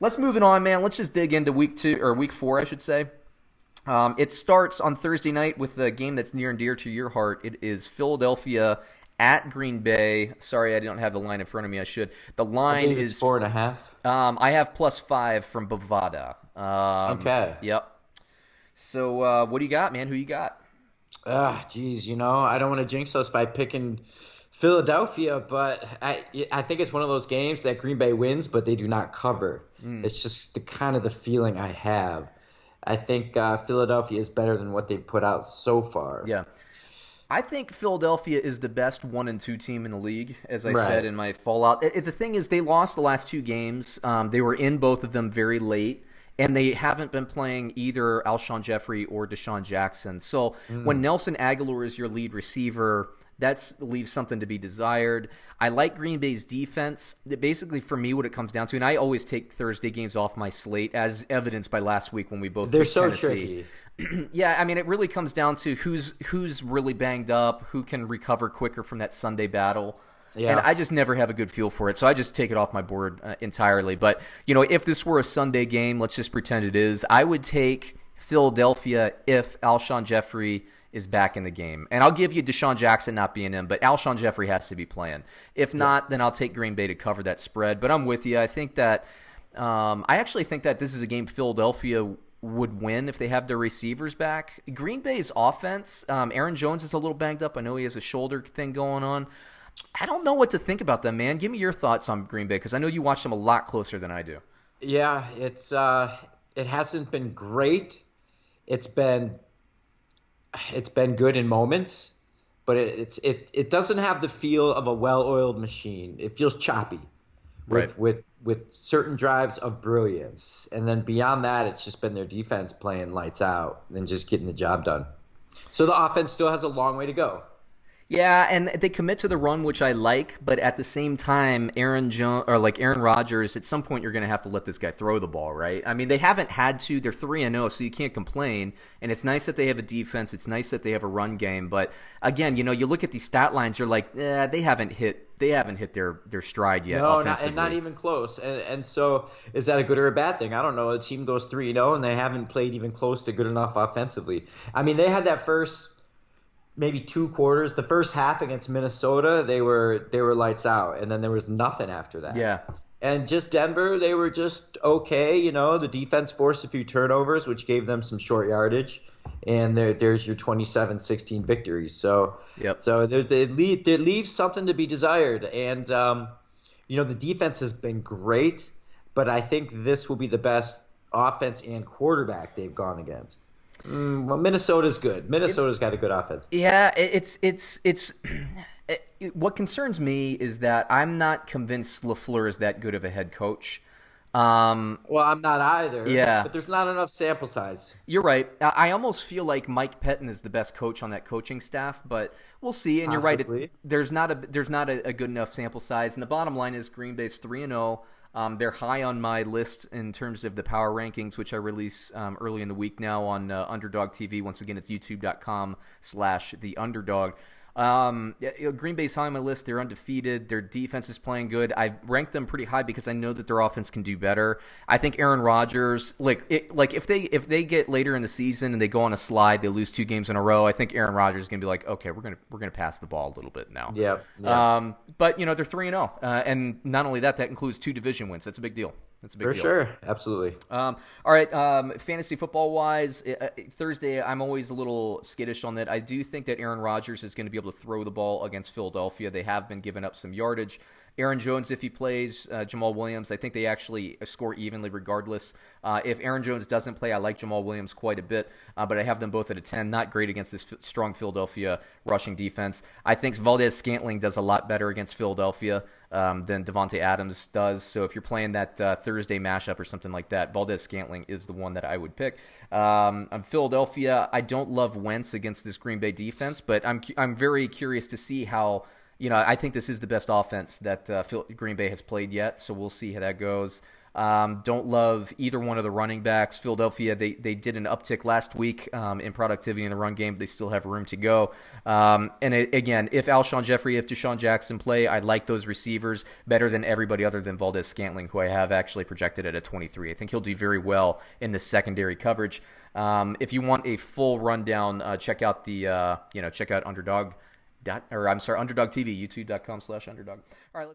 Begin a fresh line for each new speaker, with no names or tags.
Let's move it on, man. Let's just dig into week 4, I should say. It starts on Thursday night with a game that's near and dear to your heart. It is Philadelphia at Green Bay. Sorry, I don't have the line in front of me. I should. The
I
line
believe it's
is
4.5.
I have +5 from Bovada.
Okay.
Yep. So what do you got, man? Who you got?
Geez, I don't want to jinx us by picking Philadelphia, but I think it's one of those games that Green Bay wins, but they do not cover. It's just the feeling I have. I think Philadelphia is better than what they've put out so far.
Yeah. I think Philadelphia is the best 1 and 2 team in the league, as I
Right.
said in my fallout. The thing is, they lost the last 2 games. They were in both of them very late, and they haven't been playing either Alshon Jeffrey or Deshaun Jackson. So when Nelson Aguilar is your lead receiver, that leaves something to be desired. I like Green Bay's defense. Basically, for me, what it comes down to, and I always take Thursday games off my slate, as evidenced by last week when we both
They're
picked
so
Tennessee.
tricky.
Yeah, I mean, it really comes down to who's really banged up, who can recover quicker from that Sunday battle.
Yeah.
And I just never have a good feel for it, so I just take it off my board entirely. But, if this were a Sunday game, let's just pretend it is, I would take Philadelphia if Alshon Jeffrey is back in the game. And I'll give you Deshaun Jackson not being in, but Alshon Jeffrey has to be playing. If not, then I'll take Green Bay to cover that spread. But I'm with you. I think that I actually think that this is a game Philadelphia would win if they have their receivers back. Green Bay's offense, Aaron Jones is a little banged up. I know he has a shoulder thing going on. I don't know what to think about them, man. Give me your thoughts on Green Bay, because I know you watch them a lot closer than I do.
Yeah, it hasn't been great. It's been good in moments, but it doesn't have the feel of a well-oiled machine. It feels choppy with certain drives of brilliance. And then beyond that, it's just been their defense playing lights out and just getting the job done. So the offense still has a long way to go.
Yeah, and they commit to the run, which I like, but at the same time, Aaron Rodgers, at some point you're going to have to let this guy throw the ball, right? I mean, they haven't had to. They're 3-0, so you can't complain. And it's nice that they have a defense. It's nice that they have a run game. But again, you look at these stat lines, you're like, they haven't hit their stride yet offensively.
Not even close. And so is that a good or a bad thing? I don't know. A team goes 3-0 and they haven't played even close to good enough offensively. I mean, they had that first maybe 2 quarters. The first half against Minnesota, they were lights out, and then there was nothing after that.
Yeah.
And just Denver, they were just okay. The defense forced a few turnovers, which gave them some short yardage, and there's your 27-16 victory. So,
yep.
So it leaves something to be desired. And the defense has been great, but I think this will be the best offense and quarterback they've gone against. Well, Minnesota's good. Minnesota's got a good offense.
Yeah, what concerns me is that I'm not convinced LaFleur is that good of a head coach.
Well, I'm not either.
Yeah.
But there's not enough sample size.
You're right. I almost feel like Mike Pettin is the best coach on that coaching staff, but we'll see. And
Possibly.
You're right. There's not a good enough sample size. And the bottom line is Green Bay's 3-0. They're high on my list in terms of the power rankings, which I release early in the week now on Underdog TV. Once again, it's youtube.com/theunderdog. Green Bay's high on my list. They're undefeated. Their defense is playing good. I rank them pretty high because I know that their offense can do better. I think Aaron Rodgers, if they get later in the season and they go on a slide, they lose 2 games in a row, I think Aaron Rodgers is going to be like, okay, we're gonna pass the ball a little bit now.
Yeah.
But they're 3-0, and not only that includes 2 division wins. That's a big deal.
For sure. Absolutely.
All right. Fantasy football wise, Thursday, I'm always a little skittish on that. I do think that Aaron Rodgers is going to be able to throw the ball against Philadelphia. They have been giving up some yardage. Aaron Jones, if he plays, Jamal Williams, I think they actually score evenly regardless. If Aaron Jones doesn't play, I like Jamal Williams quite a bit, but I have them both at a 10. Not great against this strong Philadelphia rushing defense. I think Valdez-Scantling does a lot better against Philadelphia than Devontae Adams does. So if you're playing that Thursday mashup or something like that, Valdez-Scantling is the one that I would pick. Philadelphia, I don't love Wentz against this Green Bay defense, but I'm very curious to see how. I think this is the best offense that Green Bay has played yet, so we'll see how that goes. Don't love either one of the running backs. Philadelphia, they did an uptick last week in productivity in the run game. They still have room to go. Again, if Alshon Jeffrey, if Deshaun Jackson play, I like those receivers better than everybody other than Valdez Scantling, who I have actually projected at a 23. I think he'll do very well in the secondary coverage. If you want a full rundown, check out check out Underdog TV, youtube.com/underdog. All right, let's